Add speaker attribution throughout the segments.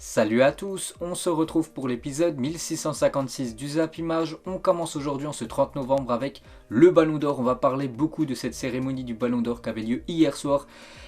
Speaker 1: Salut à tous, on se retrouve pour l'épisode 1656 du Zap Image. On commence aujourd'hui en ce 30 novembre avec le Ballon d'Or. On va parler beaucoup de cette cérémonie du Ballon d'Or qui avait lieu hier soir.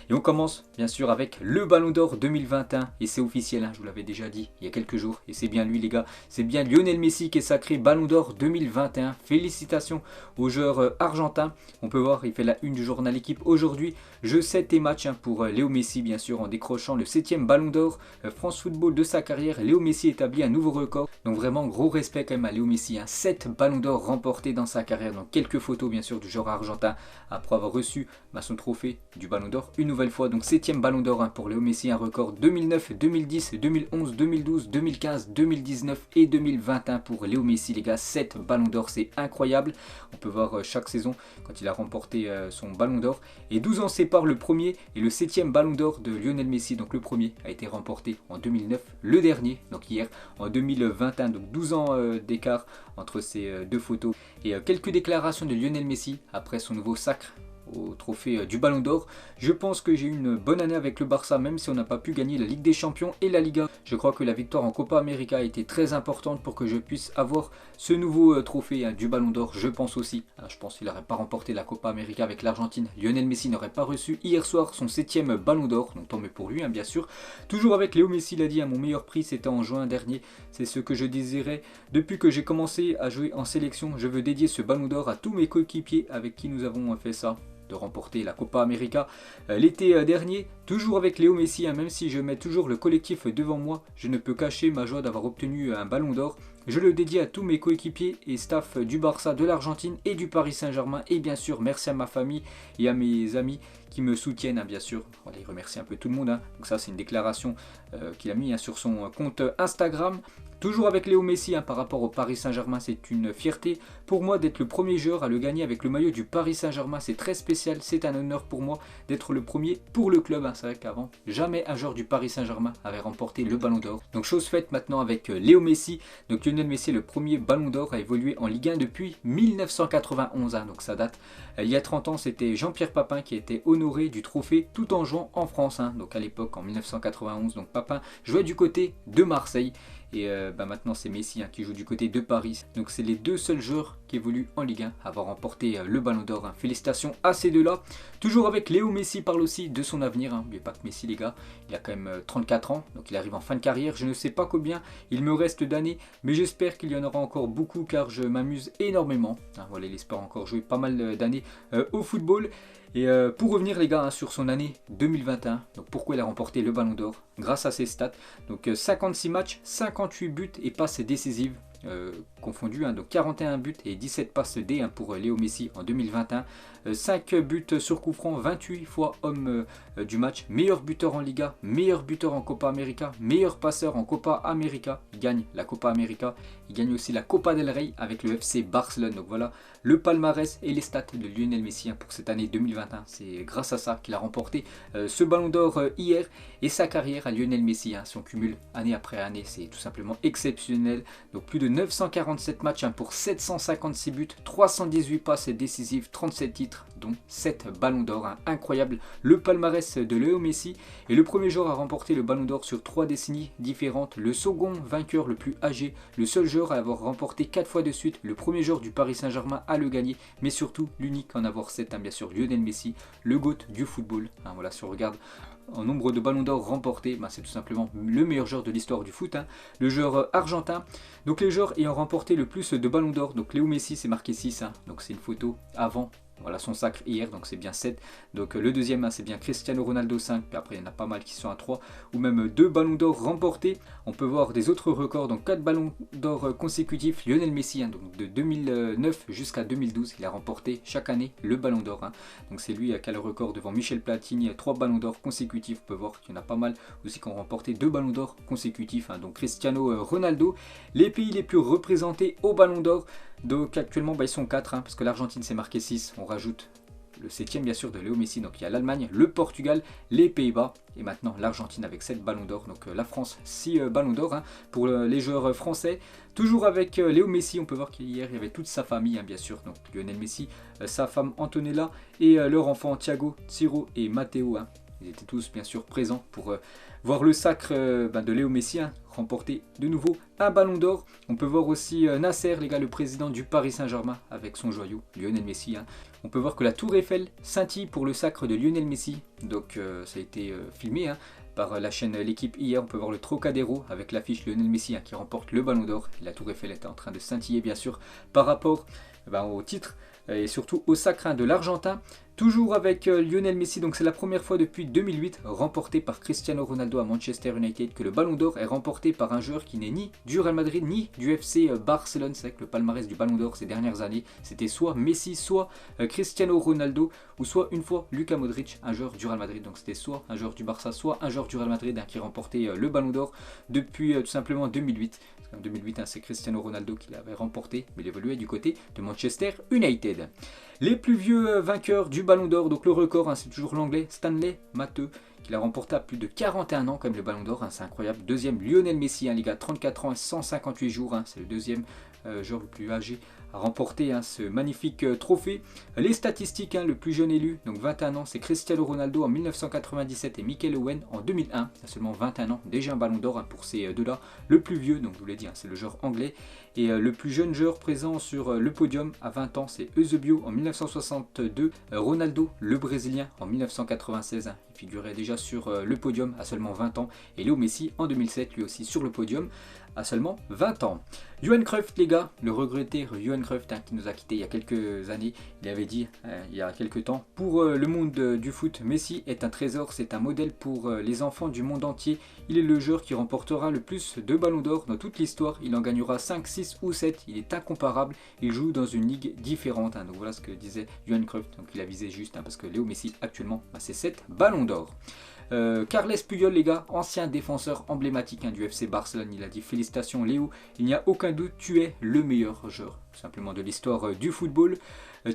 Speaker 1: Et on commence bien sûr avec le Ballon d'Or 2021. Et c'est officiel, je vous l'avais déjà dit il y a quelques jours. Et c'est bien lui les gars, c'est bien Lionel Messi qui est sacré Ballon d'Or 2021. Félicitations au joueur argentin. On peut voir, il fait la une du journal Équipe aujourd'hui. Jeu 7 et match pour Léo Messi bien sûr en décrochant le 7e Ballon d'Or. France Football de sa carrière, Léo Messi établit un nouveau record. Donc vraiment gros respect quand même à Léo Messi. 7 Ballons d'Or remportés dans sa carrière. Donc quelques photos bien sûr du joueur argentin après avoir reçu son trophée du Ballon d'Or une nouvelle fois. Donc 7e Ballon d'Or pour Léo Messi, un record 2009, 2010, 2011, 2012, 2015, 2019 et 2021 pour Léo Messi les gars. 7 Ballons d'Or, c'est incroyable. On peut voir chaque saison quand il a remporté son Ballon d'Or. Et 12 ans séparent le premier et le 7e Ballon d'Or de Lionel Messi. Donc le premier a été remporté en 2009, le dernier donc hier en 2021. Donc 12 ans d'écart entre ces deux photos. Et quelques déclarations de Lionel Messi après son nouveau sacre au trophée du Ballon d'Or. Je pense que j'ai eu une bonne année avec le Barça, même si on n'a pas pu gagner la Ligue des Champions et la Liga. Je crois que la victoire en Copa América a été très importante pour que je puisse avoir ce nouveau trophée du Ballon d'Or. Je pense aussi, je pense qu'il n'aurait pas remporté la Copa América avec l'Argentine. Lionel Messi n'aurait pas reçu hier soir son 7e Ballon d'Or, donc tant mieux pour lui bien sûr. Toujours avec Léo Messi, il a dit mon meilleur prix c'était en juin dernier. C'est ce que je désirais depuis que j'ai commencé à jouer en sélection. Je veux dédier ce Ballon d'Or à tous mes coéquipiers avec qui nous avons fait ça, de remporter la Copa América l'été dernier. Toujours avec Léo Messi, même si je mets toujours le collectif devant moi, je ne peux cacher ma joie d'avoir obtenu un Ballon d'Or. Je le dédie à tous mes coéquipiers et staff du Barça, de l'Argentine et du Paris Saint-Germain. Et bien sûr, merci à ma famille et à mes amis qui me soutiennent, bien sûr. On va les remercier un peu tout le monde. Donc ça, c'est une déclaration qu'il a mis sur son compte Instagram. Toujours avec Léo Messi par rapport au Paris Saint-Germain, c'est une fierté pour moi d'être le premier joueur à le gagner avec le maillot du Paris Saint-Germain. C'est très spécial, c'est un honneur pour moi d'être le premier pour le club. C'est vrai qu'avant, jamais un joueur du Paris Saint-Germain avait remporté le Ballon d'Or. Donc chose faite maintenant avec Léo Messi. Donc Lionel Messi, le premier Ballon d'Or, a évolué en Ligue 1 depuis 1991. Donc ça date. Il y a 30 ans, c'était Jean-Pierre Papin qui était honoré du trophée tout en jouant en France. Donc à l'époque, en 1991, donc Papin jouait du côté de Marseille. Et maintenant c'est Messi qui joue du côté de Paris. Donc c'est les deux seuls joueurs qui évoluent en Ligue 1 à avoir remporté le Ballon d'Or. Félicitations à ces deux-là. Toujours avec Léo Messi, parle aussi de son avenir. N'oubliez pas que Messi les gars, il a quand même 34 ans. Donc il arrive en fin de carrière. Je ne sais pas combien il me reste d'années. Mais j'espère qu'il y en aura encore beaucoup car je m'amuse énormément. Voilà, il espère encore jouer pas mal d'années au football. Et pour revenir les gars sur son année 2021, donc pourquoi il a remporté le Ballon d'Or grâce à ses stats. Donc 56 matchs, 58 buts et passes décisives confondus, donc 41 buts et 17 passes D pour Léo Messi en 2021. 5 buts sur coup franc, 28 fois homme du match, meilleur buteur en Liga, meilleur buteur en Copa América, meilleur passeur en Copa América. Il gagne la Copa América, il gagne aussi la Copa del Rey avec le FC Barcelone. Donc voilà le palmarès et les stats de Lionel Messi pour cette année 2021. C'est grâce à ça qu'il a remporté ce Ballon d'Or hier. Et sa carrière à Lionel Messi, si on cumule année après année, c'est tout simplement exceptionnel. Donc plus de 947 matchs pour 756 buts, 318 passes décisives, 37 titres, dont 7 Ballons d'Or. Incroyable le palmarès de Léo Messi. Et le premier joueur à remporter le Ballon d'Or sur 3 décennies différentes. Le second vainqueur le plus âgé. Le seul joueur à avoir remporté 4 fois de suite. Le premier joueur du Paris Saint-Germain à le gagner. Mais surtout l'unique à en avoir 7, bien sûr, Lionel Messi, le GOAT du football. Voilà, si on regarde en nombre de Ballons d'Or remportés, c'est tout simplement le meilleur joueur de l'histoire du foot, le joueur argentin. Donc les joueurs ayant remporté le plus de Ballons d'Or, donc Léo Messi c'est marqué 6, donc c'est une photo avant. Voilà son sacre hier, donc c'est bien 7. Donc le deuxième, c'est bien Cristiano Ronaldo 5. Puis après, il y en a pas mal qui sont à 3. Ou même 2 ballons d'or remportés. On peut voir des autres records. Donc 4 ballons d'or consécutifs. Lionel Messi, donc de 2009 jusqu'à 2012, il a remporté chaque année le ballon d'or. Donc c'est lui qui a le record devant Michel Platini. 3 ballons d'or consécutifs. On peut voir qu'il y en a pas mal aussi qui ont remporté 2 ballons d'or consécutifs. Donc Cristiano Ronaldo. Les pays les plus représentés au ballon d'or. Donc actuellement ils sont 4 parce que l'Argentine s'est marqué 6, on rajoute le 7e bien sûr de Léo Messi, donc il y a l'Allemagne, le Portugal, les Pays-Bas et maintenant l'Argentine avec 7 ballons d'or, donc la France 6 ballons d'or pour les joueurs français. Toujours avec Léo Messi, on peut voir qu'hier il y avait toute sa famille bien sûr, donc Lionel Messi, sa femme Antonella et leur enfant Thiago, Ciro et Matteo. Ils étaient tous bien sûr présents pour voir le sacre de Léo Messi remporter de nouveau un ballon d'or. On peut voir aussi Nasser, les gars, le président du Paris Saint-Germain, avec son joyau, Lionel Messi. On peut voir que la tour Eiffel scintille pour le sacre de Lionel Messi. Donc ça a été filmé par la chaîne L'équipe hier. On peut voir le Trocadéro avec l'affiche Lionel Messi qui remporte le ballon d'or. La tour Eiffel est en train de scintiller bien sûr par rapport au titre et surtout au sacre de l'Argentin. Toujours avec Lionel Messi, donc c'est la première fois depuis 2008 remporté par Cristiano Ronaldo à Manchester United que le ballon d'or est remporté par un joueur qui n'est ni du Real Madrid ni du FC Barcelone. C'est vrai que le palmarès du ballon d'or ces dernières années c'était soit Messi, soit Cristiano Ronaldo ou soit une fois Luka Modric, un joueur du Real Madrid. Donc c'était soit un joueur du Barça, soit un joueur du Real Madrid qui remportait le ballon d'or depuis tout simplement 2008. En 2008, c'est Cristiano Ronaldo qui l'avait remporté, mais il évoluait du côté de Manchester United. Les plus vieux vainqueurs du ballon d'or, donc le record, c'est toujours l'anglais Stanley Matthew, qui l'a remporté à plus de 41 ans, comme le ballon d'or, c'est incroyable. Deuxième, Lionel Messi, les gars, 34 ans et 158 jours, c'est le deuxième joueur le plus âgé à remporter ce magnifique trophée. Les statistiques, le plus jeune élu, donc 21 ans, c'est Cristiano Ronaldo en 1997 et Michael Owen en 2001. Il a seulement 21 ans, déjà un ballon d'or pour ces deux-là. Le plus vieux, donc je vous l'ai dit, c'est le joueur anglais. Et le plus jeune joueur présent sur le podium à 20 ans, c'est Eusebio en 1962. Ronaldo, le Brésilien, en 1996. Il figurait déjà sur le podium à seulement 20 ans. Et Léo Messi en 2007, lui aussi sur le podium à seulement 20 ans. Johan Cruyff, les gars, le regretté Johan Cruyff qui nous a quitté il y a quelques années, il avait dit il y a quelques temps, pour le monde du foot, Messi est un trésor, c'est un modèle pour les enfants du monde entier. Il est le joueur qui remportera le plus de ballons d'or dans toute l'histoire, il en gagnera 5, 6 ou 7, il est incomparable, il joue dans une ligue différente. Donc voilà ce que disait Johan Cruyff, donc il a visé juste parce que Léo Messi actuellement c'est 7 ballons d'or. Carles Puyol, les gars, ancien défenseur emblématique du FC Barcelone, il a dit félicitations Léo, il n'y a aucun doute, tu es le meilleur joueur tout simplement de l'histoire du football.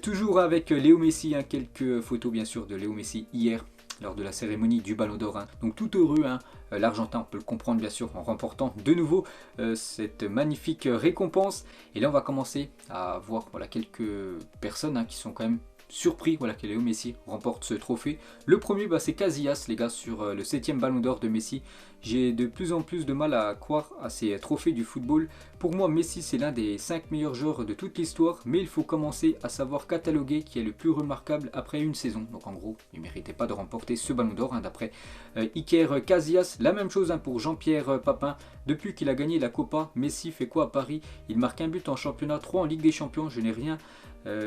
Speaker 1: Toujours avec Léo Messi, quelques photos bien sûr de Léo Messi hier lors de la cérémonie du Ballon d'Or. Donc tout heureux, l'Argentin, on peut le comprendre bien sûr en remportant de nouveau cette magnifique récompense. Et là on va commencer à voir quelques personnes qui sont quand même surpris que Léo Messi remporte ce trophée. Le premier c'est Casillas, les gars, sur le 7e ballon d'or de Messi. J'ai de plus en plus de mal à croire à ces trophées du football. Pour moi, Messi c'est l'un des 5 meilleurs joueurs de toute l'histoire, mais il faut commencer à savoir cataloguer qui est le plus remarquable après une saison. Donc en gros, il ne méritait pas de remporter ce ballon d'or d'après Iker Casillas. La même chose pour Jean-Pierre Papin. Depuis qu'il a gagné la Copa, Messi fait quoi à Paris? Il marque un but en championnat, 3 en Ligue des Champions. Je n'ai rien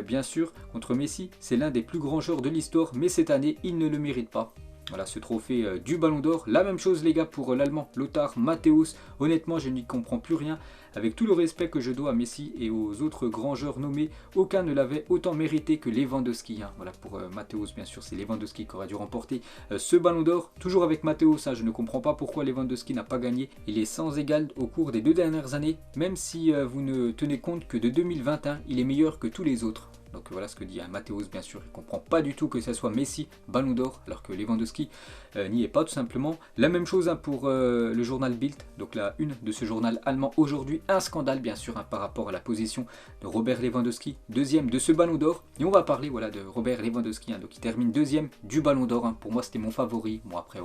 Speaker 1: bien sûr contre Messi, c'est l'un des plus grands joueurs de l'histoire, mais cette année il ne le mérite pas. Voilà ce trophée du Ballon d'Or. La même chose les gars pour l'Allemand Lothar Matthäus. Honnêtement je n'y comprends plus rien. Avec tout le respect que je dois à Messi et aux autres grands joueurs nommés, aucun ne l'avait autant mérité que Lewandowski. Voilà pour Matthäus, bien sûr c'est Lewandowski qui aurait dû remporter ce Ballon d'Or. Toujours avec Matthäus, je ne comprends pas pourquoi Lewandowski n'a pas gagné. Il est sans égal au cours des 2 dernières années, même si vous ne tenez compte que de 2021, il est meilleur que tous les autres. Donc voilà ce que dit Matthäus, bien sûr, il ne comprend pas du tout que ce soit Messi, Ballon d'Or, alors que Lewandowski n'y est pas tout simplement. La même chose pour le journal Bild, donc la une de ce journal allemand aujourd'hui, un scandale bien sûr par rapport à la position de Robert Lewandowski, deuxième de ce Ballon d'Or. Et on va parler de Robert Lewandowski, donc il termine deuxième du Ballon d'Or. Pour moi c'était mon favori, après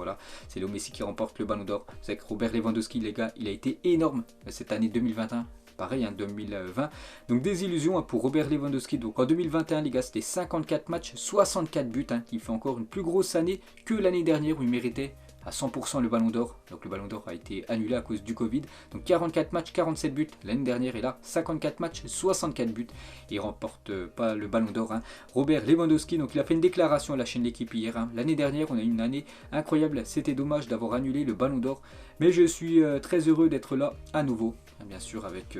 Speaker 1: c'est Léo Messi qui remporte le Ballon d'Or. Vous savez que Robert Lewandowski, les gars, il a été énorme cette année 2021. Pareil, 2020. Donc des illusions pour Robert Lewandowski. Donc en 2021, les gars, c'était 54 matchs, 64 buts. Il fait encore une plus grosse année que l'année dernière où il méritait à 100% le Ballon d'Or. Donc le Ballon d'Or a été annulé à cause du Covid. Donc 44 matchs, 47 buts l'année dernière. Et là, 54 matchs, 64 buts. Il ne remporte pas le Ballon d'Or. Robert Lewandowski, donc il a fait une déclaration à la chaîne L'équipe hier. L'année dernière, on a eu une année incroyable. C'était dommage d'avoir annulé le Ballon d'Or. Mais je suis très heureux d'être là à nouveau. Bien sûr avec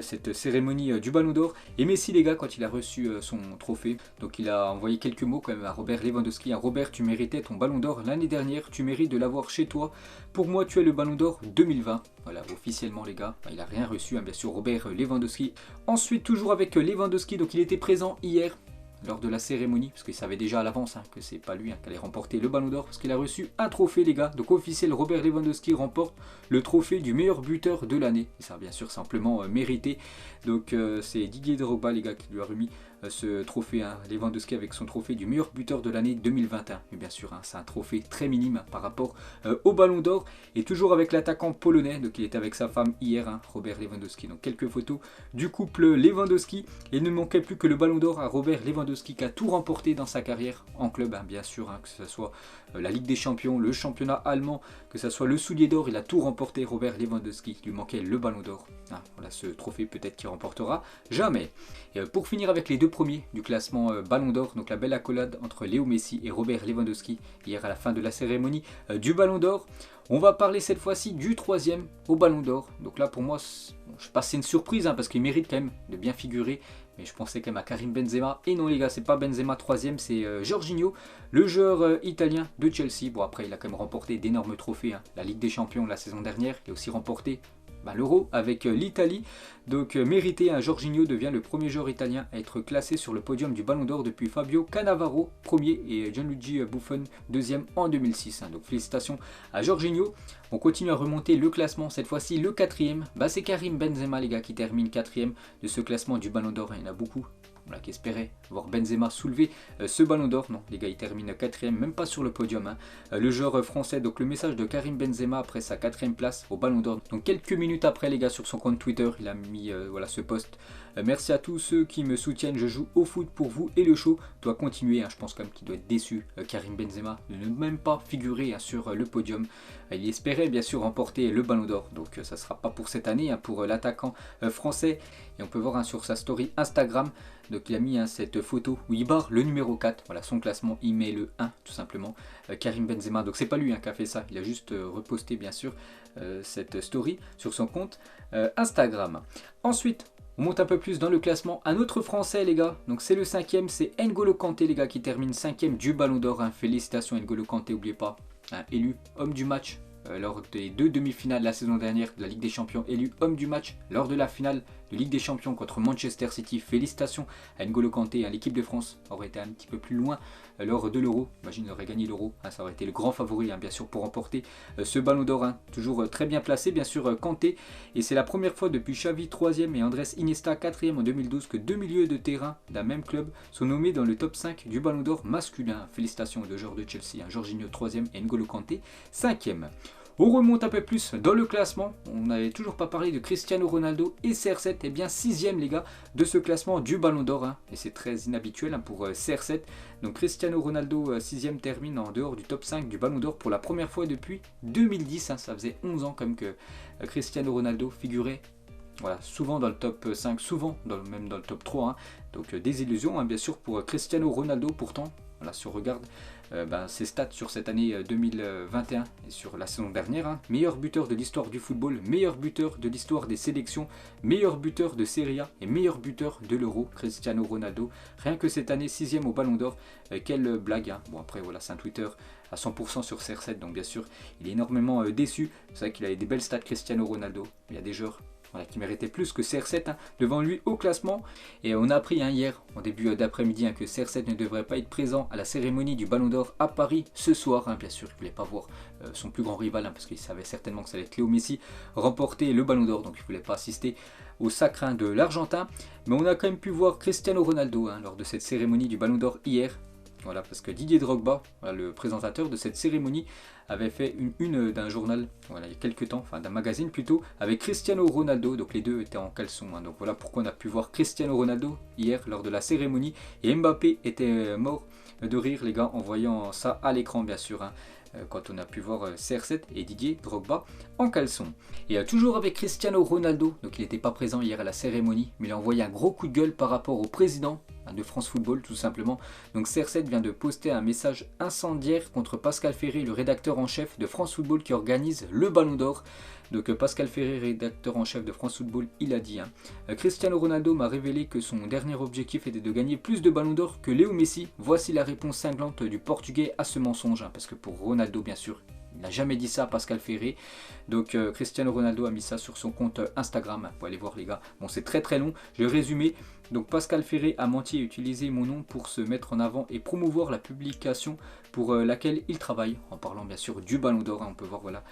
Speaker 1: cette cérémonie du Ballon d'Or. Et Messi, les gars, quand il a reçu son trophée, donc il a envoyé quelques mots quand même à Robert Lewandowski. Robert, tu méritais ton Ballon d'Or l'année dernière, tu mérites de l'avoir chez toi. Pour moi, tu es le Ballon d'Or 2020. Voilà, officiellement les gars, il n'a rien reçu, bien sûr, Robert Lewandowski. Ensuite, toujours avec Lewandowski, donc il était présent hier lors de la cérémonie, parce qu'il savait déjà à l'avance que c'est pas lui qui allait remporter le Ballon d'Or, parce qu'il a reçu un trophée, les gars. Donc officiel, Robert Lewandowski remporte le trophée du meilleur buteur de l'année. Et ça, bien sûr, c'est amplement mérité. Donc c'est Didier Drogba, les gars, qui lui a remis ce trophée, hein, Lewandowski avec son trophée du meilleur buteur de l'année 2021. Mais bien sûr, hein, c'est un trophée très minime hein, par rapport au Ballon d'Or. Et toujours avec l'attaquant polonais, donc il était avec sa femme hier, hein, Robert Lewandowski. Donc quelques photos du couple Lewandowski. Et il ne manquait plus que le Ballon d'Or à Robert Lewandowski qui a tout remporté dans sa carrière en club, hein, bien sûr, hein, que ce soit la Ligue des Champions, le championnat allemand, que ce soit le soulier d'or, il a tout remporté Robert Lewandowski. Il lui manquait le Ballon d'Or. Ah, voilà ce trophée peut-être qu'il remportera jamais. Et pour finir avec les deux premiers du classement Ballon d'Or, donc la belle accolade entre Léo Messi et Robert Lewandowski hier à la fin de la cérémonie du Ballon d'Or. On va parler cette fois-ci du troisième au Ballon d'Or. Donc là pour moi, bon, je sais pas si c'est une surprise hein, parce qu'il mérite quand même de bien figurer. Mais je pensais quand même à Karim Benzema. Et non les gars, c'est pas Benzema troisième, c'est Jorginho, le joueur italien de Chelsea. Bon après il a quand même remporté d'énormes trophées, hein. La Ligue des Champions la saison dernière. Il a aussi remporté l'Euro avec l'Italie. Donc mérité, un Jorginho devient le premier joueur italien à être classé sur le podium du Ballon d'Or depuis Fabio Cannavaro, premier, et Gianluigi Buffon, deuxième en 2006. Donc félicitations à Jorginho. On continue à remonter le classement, cette fois-ci le quatrième. C'est Karim Benzema les gars qui termine quatrième de ce classement du Ballon d'Or. Il y en a beaucoup qui espérait voir Benzema soulever ce Ballon d'Or. Non, les gars, il termine quatrième, même pas sur le podium. Hein. Le joueur français, donc le message de Karim Benzema après sa quatrième place au Ballon d'Or. Donc quelques minutes après, les gars, sur son compte Twitter, il a mis voilà ce post. Merci à tous ceux qui me soutiennent, je joue au foot pour vous et le show doit continuer. Hein. Je pense quand même qu'il doit être déçu, Karim Benzema, de ne même pas figurer hein, sur le podium. Il espérait bien sûr remporter le Ballon d'Or, donc ça ne sera pas pour cette année hein, pour l'attaquant français. Et on peut voir hein, sur sa story Instagram, donc il a mis hein, cette photo où il barre le numéro 4, voilà son classement, il met le 1 tout simplement, Karim Benzema. Donc c'est pas lui hein, qui a fait ça, il a juste reposté bien sûr cette story sur son compte Instagram. Ensuite, on monte un peu plus dans le classement. Un autre français les gars, donc c'est le cinquième, c'est N'Golo Kanté les gars qui termine cinquième du Ballon d'Or. Hein. Félicitations N'Golo Kanté, n'oubliez pas, hein, élu homme du match lors des deux demi-finales la saison dernière de la Ligue des Champions, élu homme du match lors de la finale de Ligue des Champions contre Manchester City. Félicitations à N'Golo Kanté, hein, l'équipe de France aurait été un petit peu plus loin lors de l'Euro. Imagine, il aurait gagné l'Euro, hein, ça aurait été le grand favori hein, bien sûr pour remporter ce Ballon d'Or. Hein. Toujours très bien placé bien sûr Kanté, et c'est la première fois depuis Xavi 3e et Andrés Iniesta 4e en 2012 que deux milieux de terrain d'un même club sont nommés dans le top 5 du Ballon d'Or masculin. Félicitations aux deux joueurs de Chelsea, hein, Jorginho 3e et N'Golo Kanté 5e. On remonte un peu plus dans le classement, on n'avait toujours pas parlé de Cristiano Ronaldo et CR7, et bien 6e les gars de ce classement du Ballon d'Or, hein, et c'est très inhabituel hein, pour CR7. Donc Cristiano Ronaldo 6e termine en dehors du top 5 du Ballon d'Or pour la première fois depuis 2010, hein, ça faisait 11 ans comme que Cristiano Ronaldo figurait voilà, souvent dans le top 5, souvent même dans le top 3, hein. Donc des illusions hein, bien sûr pour Cristiano Ronaldo. Pourtant, voilà, si on regarde ses stats sur cette année 2021 et sur la saison dernière, hein, meilleur buteur de l'histoire du football, meilleur buteur de l'histoire des sélections, meilleur buteur de Serie A et meilleur buteur de l'Euro, Cristiano Ronaldo. Rien que cette année, 6e au Ballon d'Or, quelle blague hein. Bon après voilà, c'est un Twitter à 100% sur CR7, donc bien sûr il est énormément déçu. C'est vrai qu'il a des belles stats Cristiano Ronaldo, il y a des joueurs voilà, qui méritait plus que CR7 hein, devant lui au classement. Et on a appris hein, hier, en début d'après-midi, hein, que CR7 ne devrait pas être présent à la cérémonie du Ballon d'Or à Paris ce soir. Hein. Bien sûr, il ne voulait pas voir son plus grand rival, hein, parce qu'il savait certainement que ça allait être Léo Messi remporter le Ballon d'Or. Donc il ne voulait pas assister au sacre hein, de l'Argentin. Mais on a quand même pu voir Cristiano Ronaldo hein, lors de cette cérémonie du Ballon d'Or hier. Voilà, parce que Didier Drogba, voilà, le présentateur de cette cérémonie, avait fait une d'un journal, voilà, il y a quelques temps, enfin d'un magazine plutôt, avec Cristiano Ronaldo. Donc les deux étaient en caleçon. Hein. Donc voilà pourquoi on a pu voir Cristiano Ronaldo hier lors de la cérémonie. Et Mbappé était mort de rire les gars en voyant ça à l'écran bien sûr. Hein. Quand on a pu voir CR7 et Didier Drogba en caleçon. Et toujours avec Cristiano Ronaldo, donc il n'était pas présent hier à la cérémonie, mais il a envoyé un gros coup de gueule par rapport au président de France Football tout simplement. Donc CR7 vient de poster un message incendiaire contre Pascal Ferry, le rédacteur en chef de France Football qui organise le Ballon d'Or. Donc Pascal Ferry, rédacteur en chef de France Football, il a dit hein, Cristiano Ronaldo m'a révélé que son dernier objectif était de gagner plus de ballons d'or que Léo Messi. Voici la réponse cinglante du portugais à ce mensonge, hein, parce que pour Ronaldo bien sûr, il n'a jamais dit ça à Pascal Ferry. Donc Cristiano Ronaldo a mis ça sur son compte Instagram, vous pouvez aller voir les gars. Bon, c'est très très long, je vais résumer. Donc Pascal Ferry a menti et utilisé mon nom pour se mettre en avant et promouvoir la publication pour laquelle il travaille. En parlant bien sûr du Ballon d'Or, on peut voir voilà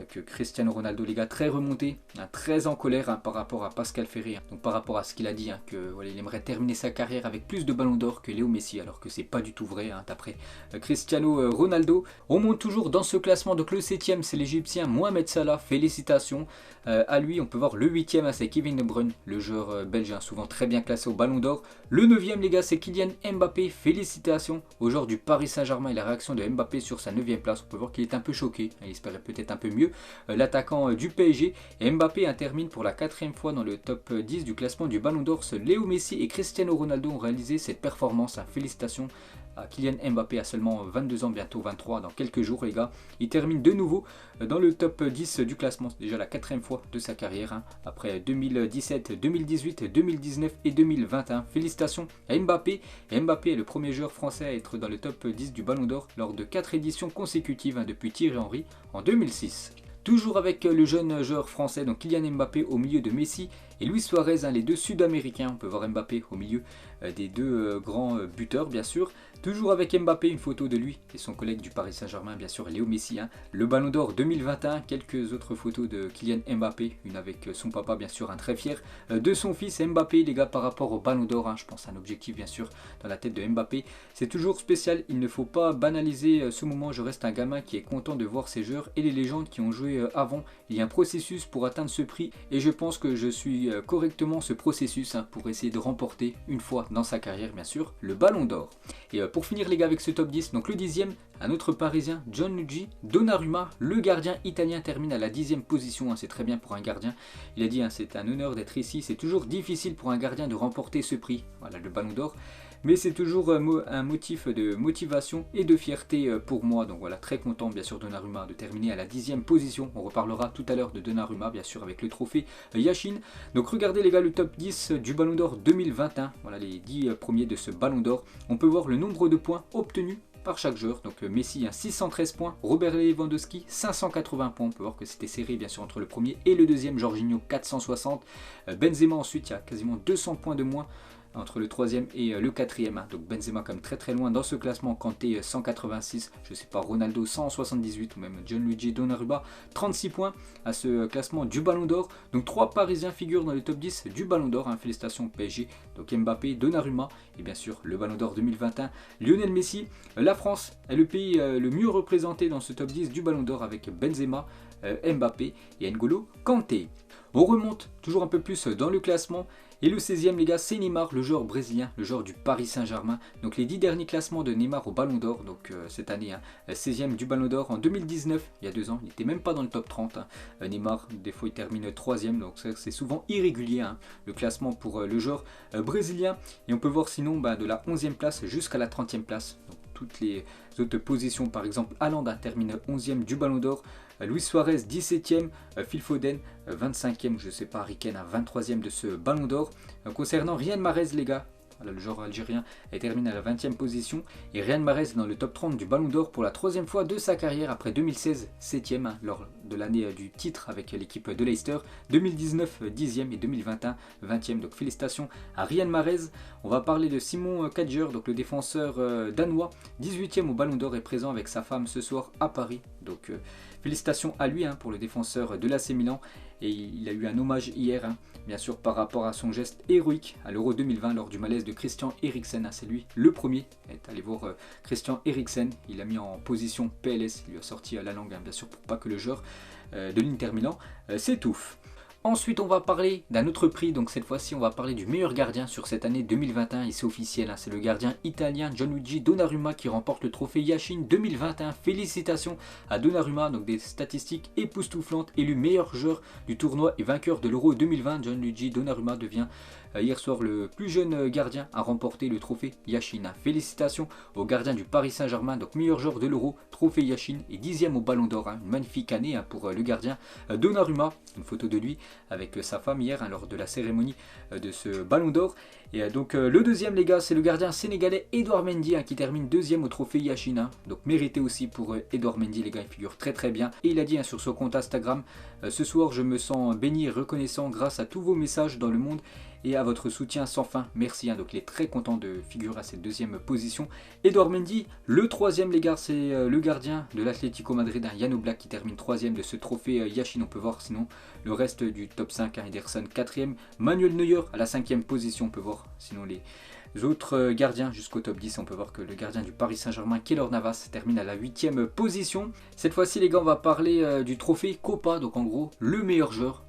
Speaker 1: que Cristiano Ronaldo, les gars, très remonté, très en colère par rapport à Pascal Ferry, donc par rapport à ce qu'il a dit, que voilà, il aimerait terminer sa carrière avec plus de ballons d'or que Léo Messi, alors que c'est pas du tout vrai, d'après Cristiano Ronaldo. On monte toujours dans ce classement, donc le 7ème c'est l'Égyptien Mohamed Salah, félicitations à lui. On peut voir le 8ème, c'est Kevin De Bruyne, le joueur belge, souvent très bien classé au Ballon d'Or. Le 9ème les gars, c'est Kylian Mbappé, félicitations au joueur du Paris Saint-Germain, et la réaction de Mbappé sur sa 9ème place, on peut voir qu'il est un peu choqué, il espérait peut-être un peu mieux. L'attaquant du PSG, et Mbappé termine pour la 4ème fois dans le top 10 du classement du Ballon d'Or. Léo Messi et Cristiano Ronaldo ont réalisé cette performance, félicitations à Kylian Mbappé, à seulement 22 ans, bientôt 23 dans quelques jours les gars. Il termine de nouveau dans le top 10 du classement, c'est déjà la 4ème fois de sa carrière, après 2017, 2018, 2019 et 2021. Félicitations à Mbappé. Et Mbappé est le premier joueur français à être dans le top 10 du Ballon d'Or lors de 4 éditions consécutives, depuis Thierry Henry en 2006. Toujours avec le jeune joueur français, donc Kylian Mbappé au milieu de Messi et Luis Suarez, les deux Sud-Américains. On peut voir Mbappé au milieu des deux grands buteurs bien sûr. Toujours avec Mbappé, une photo de lui et son collègue du Paris Saint-Germain bien sûr, Léo Messi. Le Ballon d'Or 2021, quelques autres photos de Kylian Mbappé, une avec son papa bien sûr, très fier de son fils Mbappé les gars par rapport au Ballon d'Or. Je pense à un objectif bien sûr dans la tête de Mbappé. C'est toujours spécial, il ne faut pas banaliser ce moment. Je reste un gamin qui est content de voir ces joueurs et les légendes qui ont joué avant. Il y a un processus pour atteindre ce prix et je pense que je suis correctement ce processus pour essayer de remporter une fois dans sa carrière bien sûr le Ballon d'Or. Et pour finir les gars avec ce top 10, donc le 10ème, un autre parisien, Gianluigi Donnarumma, le gardien italien, termine à la 10ème position, c'est très bien pour un gardien. Il a dit c'est un honneur d'être ici, c'est toujours difficile pour un gardien de remporter ce prix, voilà le Ballon d'Or. Mais c'est toujours un motif de motivation et de fierté pour moi. Donc voilà, très content bien sûr Donnarumma de terminer à la 10ème position. On reparlera tout à l'heure de Donnarumma bien sûr avec le trophée Yashin. Donc regardez les gars le top 10 du Ballon d'Or 2021. Voilà les 10 premiers de ce Ballon d'Or. On peut voir le nombre de points obtenus par chaque joueur. Donc Messi 613 points, Robert Lewandowski 580 points. On peut voir que c'était serré bien sûr entre le premier et le deuxième. Jorginho 460. Benzema ensuite, il y a quasiment 200 points de moins entre le 3ème et le 4ème. Donc Benzema quand même très loin dans ce classement. Kanté 186, je sais pas, Ronaldo 178 ou même Gianluigi Donnarumma 36 points à ce classement du Ballon d'Or. Donc 3 Parisiens figurent dans le top 10 du Ballon d'Or. Félicitations au PSG. Donc Mbappé, Donnarumma et bien sûr le Ballon d'Or 2021 Lionel Messi. La France est le pays le mieux représenté dans ce top 10 du Ballon d'Or avec Benzema, Mbappé et N'Golo Kanté. On remonte toujours un peu plus dans le classement. Et le 16ème les gars, c'est Neymar, le joueur brésilien, le joueur du Paris Saint-Germain. Donc les 10 derniers classements de Neymar au Ballon d'Or, donc cette année, 16ème du Ballon d'Or en 2019, il y a 2 ans, il n'était même pas dans le top 30. Neymar, des fois il termine 3ème, donc c'est souvent irrégulier le classement pour le joueur brésilien. Et on peut voir sinon de la 11ème place jusqu'à la 30ème place. Donc, toutes les autres positions, par exemple Haaland termine 11ème du Ballon d'Or, Luis Suarez 17ème, Phil Foden 25ème, je sais pas, Harry Kane 23ème de ce Ballon d'Or. Concernant Riyad Mahrez les gars, voilà, le joueur algérien termine à la 20ème position et Riyad Mahrez dans le top 30 du Ballon d'Or pour la 3ème fois de sa carrière après 2016 7ème lors de l'année du titre avec l'équipe de Leicester, 2019 10ème et 2021 20ème. Donc félicitations à Riyad Mahrez. On va parler de Simon Kjær, donc le défenseur danois, 18ème au Ballon d'Or, est présent avec sa femme ce soir à Paris. Donc félicitations à lui pour le défenseur de l'AC Milan. Et il a eu un hommage hier, bien sûr, par rapport à son geste héroïque à l'Euro 2020 lors du malaise de Christian Eriksen. C'est lui le premier à être allé voir Christian Eriksen. Il l'a mis en position PLS, il lui a sorti la langue, bien sûr, pour pas que le joueur de l'Inter Milan s'étouffe. Ensuite, on va parler d'un autre prix, donc cette fois-ci, on va parler du meilleur gardien sur cette année 2021, et c'est officiel, c'est le gardien italien Gianluigi Donnarumma qui remporte le trophée Yashin 2021. Félicitations à Donnarumma, donc des statistiques époustouflantes, élu meilleur joueur du tournoi et vainqueur de l'Euro 2020. Gianluigi Donnarumma devient hier soir le plus jeune gardien à remporter le trophée Yashin. Félicitations au gardien du Paris Saint-Germain, donc meilleur joueur de l'Euro, trophée Yashin et 10ème au Ballon d'Or. Une magnifique année pour le gardien Donnarumma. Une photo de lui avec sa femme hier lors de la cérémonie de ce Ballon d'Or. Et donc le deuxième les gars, c'est le gardien sénégalais Edouard Mendy qui termine 2ème au trophée Yashin. Donc mérité aussi pour Edouard Mendy les gars, il figure très bien. Et il a dit sur son compte Instagram, ce soir je me sens béni et reconnaissant grâce à tous vos messages dans le monde et à votre soutien sans fin. Merci, donc il est très content de figurer à cette deuxième position. Edouard Mendy, le troisième les gars, c'est le gardien de l'Atlético Madrid, Jan Oblak qui termine troisième de ce trophée Yashin. On peut voir sinon le reste du top 5, Ederson quatrième, Manuel Neuer à la cinquième position. On peut voir sinon les autres gardiens jusqu'au top 10. On peut voir que le gardien du Paris Saint-Germain, Keylor Navas, termine à la 8e position. Cette fois-ci les gars, on va parler du trophée Copa, donc en gros le meilleur joueur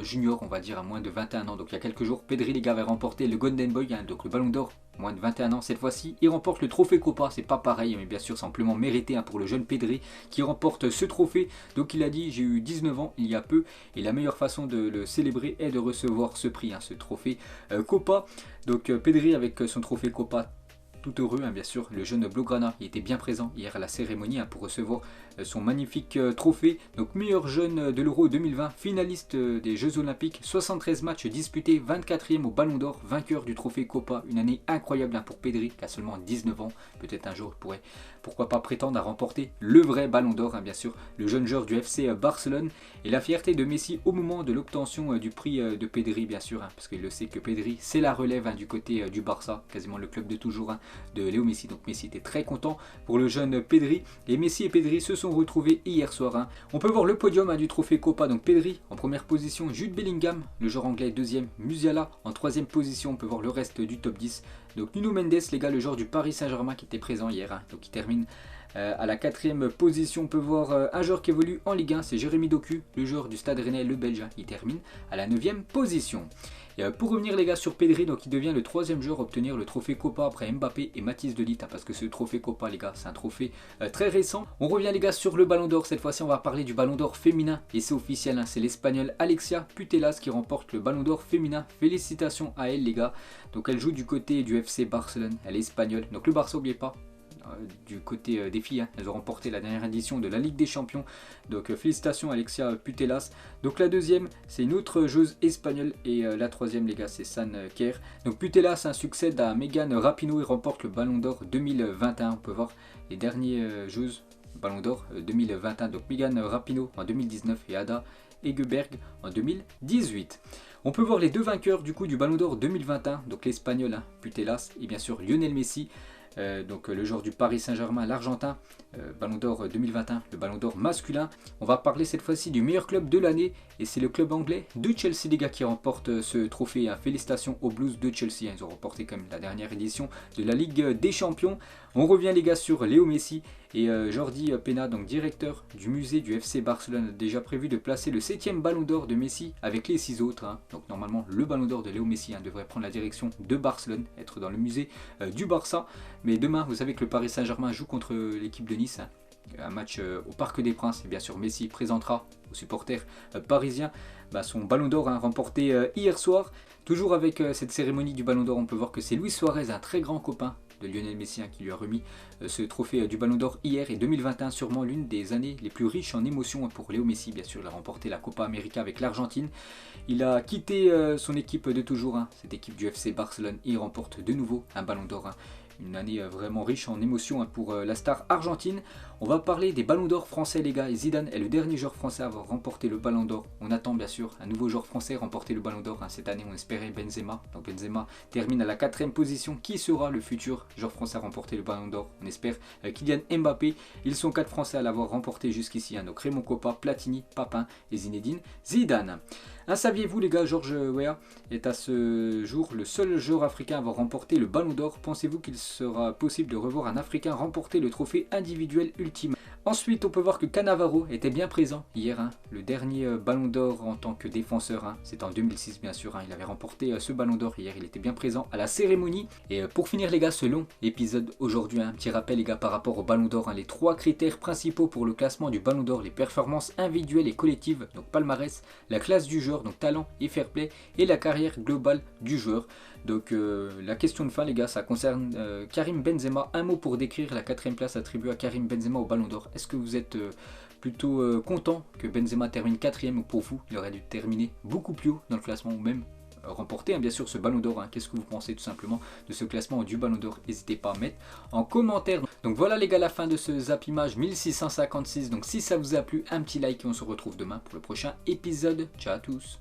Speaker 1: junior, on va dire, à moins de 21 ans. Donc il y a quelques jours, Pedri les gars avait remporté le Golden Boy, donc le Ballon d'Or, moins de 21 ans. Cette fois-ci, il remporte le trophée Copa. C'est pas pareil, mais bien sûr, c'est amplement mérité pour le jeune Pedri qui remporte ce trophée. Donc il a dit, j'ai eu 19 ans il y a peu, et la meilleure façon de le célébrer est de recevoir ce prix, ce trophée Copa. Donc Pedri avec son trophée Copa, tout heureux, bien sûr. Le jeune Blaugrana, il était bien présent hier à la cérémonie pour recevoir son magnifique trophée. Donc meilleur jeune de l'Euro 2020, finaliste des Jeux Olympiques, 73 matchs disputés, 24e au Ballon d'Or, vainqueur du trophée Copa. Une année incroyable pour Pedri qui a seulement 19 ans. Peut-être un jour il pourrait, pourquoi pas, prétendre à remporter le vrai Ballon d'Or, bien sûr. Le jeune joueur du FC Barcelone, et la fierté de Messi au moment de l'obtention du prix de Pedri, bien sûr, parce qu'il le sait que Pedri c'est la relève du côté du Barça, quasiment le club de toujours de Léo Messi. Donc Messi était très content pour le jeune Pedri, et Messi et Pedri se sont retrouvés hier soir. On peut voir le podium du trophée Copa. Donc Pedri en première position, Jude Bellingham, le joueur anglais, deuxième, Musiala en troisième position. On peut voir le reste du top 10. Donc Nuno Mendes les gars, le joueur du Paris Saint-Germain qui était présent hier, donc il termine à la quatrième position. On peut voir un joueur qui évolue en Ligue 1, c'est Jérémy Doku, le joueur du Stade Rennais, le Belge. Il termine à la 9e position. Et pour revenir les gars sur Pedri, donc il devient le troisième joueur à obtenir le trophée Copa après Mbappé et Mathys de Ligt, parce que ce trophée Copa les gars, c'est un trophée très récent. On revient les gars sur le Ballon d'Or. Cette fois-ci on va parler du Ballon d'Or féminin, et c'est officiel, c'est l'Espagnole Alexia Putellas qui remporte le Ballon d'Or féminin. Félicitations à elle les gars. Donc elle joue du côté du FC Barcelone, elle est espagnole. Donc le Barça, n'oubliez pas, du côté des filles, elles ont remporté la dernière édition de la Ligue des Champions. Donc félicitations Alexia Putellas. Donc la deuxième c'est une autre joueuse espagnole, et la troisième les gars c'est San Kerr. Donc Putellas succède à Megan Rapinoe et remporte le Ballon d'Or 2021. On peut voir les dernières joueuses Ballon d'Or 2021. Donc Megan Rapinoe en 2019 et Ada Egeberg en 2018. On peut voir les deux vainqueurs du coup du Ballon d'Or 2021, donc l'espagnol Putellas et bien sûr Lionel Messi. Donc le joueur du Paris Saint-Germain, l'Argentin, Ballon d'Or 2021, le Ballon d'Or masculin. On va parler cette fois-ci du meilleur club de l'année, et c'est le club anglais de Chelsea les gars qui remporte ce trophée. Félicitations aux Blues de Chelsea, ils ont remporté quand même la dernière édition de la Ligue des Champions. On revient les gars sur Léo Messi, et Jordi Pena, donc directeur du musée du FC Barcelone, a déjà prévu de placer le 7e Ballon d'Or de Messi avec les 6 autres. Donc normalement le Ballon d'Or de Léo Messi devrait prendre la direction de Barcelone, être dans le musée du Barça. Mais demain, vous savez que le Paris Saint-Germain joue contre l'équipe de Nice, un match au Parc des Princes, et bien sûr Messi présentera aux supporters parisiens son Ballon d'Or remporté hier soir. Toujours avec cette cérémonie du Ballon d'Or, on peut voir que c'est Luis Suarez, un très grand copain de Lionel Messi, qui lui a remis ce trophée du Ballon d'Or hier. Et 2021 sûrement l'une des années les plus riches en émotions pour Léo Messi. Bien sûr, il a remporté la Copa América avec l'Argentine. Il a quitté son équipe de toujours, cette équipe du FC Barcelone, et il remporte de nouveau un Ballon d'Or. Une année vraiment riche en émotions pour la star argentine. On va parler des Ballons d'Or français les gars, et Zidane est le dernier joueur français à avoir remporté le Ballon d'Or. On attend bien sûr un nouveau joueur français remporter le Ballon d'Or. Cette année on espérait Benzema, donc Benzema termine à la 4e position. Qui sera le futur joueur français à remporter le Ballon d'Or? On espère Kylian Mbappé. Ils sont 4 français à l'avoir remporté jusqu'ici, donc Raymond Kopa, Platini, Papin et Zinedine Zidane. Saviez-vous les gars, George Weah est à ce jour le seul joueur africain à avoir remporté le Ballon d'Or. Pensez-vous qu'il sera possible de revoir un Africain remporter le trophée individuel ultime? Ensuite, on peut voir que Cannavaro était bien présent hier, le dernier Ballon d'Or en tant que défenseur, c'est en 2006 bien sûr, il avait remporté ce Ballon d'Or hier, il était bien présent à la cérémonie. Et pour finir les gars, ce long épisode aujourd'hui, un petit rappel les gars par rapport au Ballon d'Or, les 3 critères principaux pour le classement du Ballon d'Or: les performances individuelles et collectives, donc palmarès, la classe du joueur, donc talent et fair play, et la carrière globale du joueur. Donc la question de fin les gars, ça concerne Karim Benzema. Un mot pour décrire la 4e place attribuée à Karim Benzema au Ballon d'Or. Est-ce que vous êtes plutôt content que Benzema termine 4e, ou pour vous il aurait dû terminer beaucoup plus haut dans le classement, ou même remporter bien sûr ce Ballon d'Or? Qu'est-ce que vous pensez tout simplement de ce classement du Ballon d'Or? N'hésitez pas à mettre en commentaire. Donc voilà les gars, la fin de ce Zap Image 1656. Donc si ça vous a plu, un petit like, et on se retrouve demain pour le prochain épisode. Ciao à tous.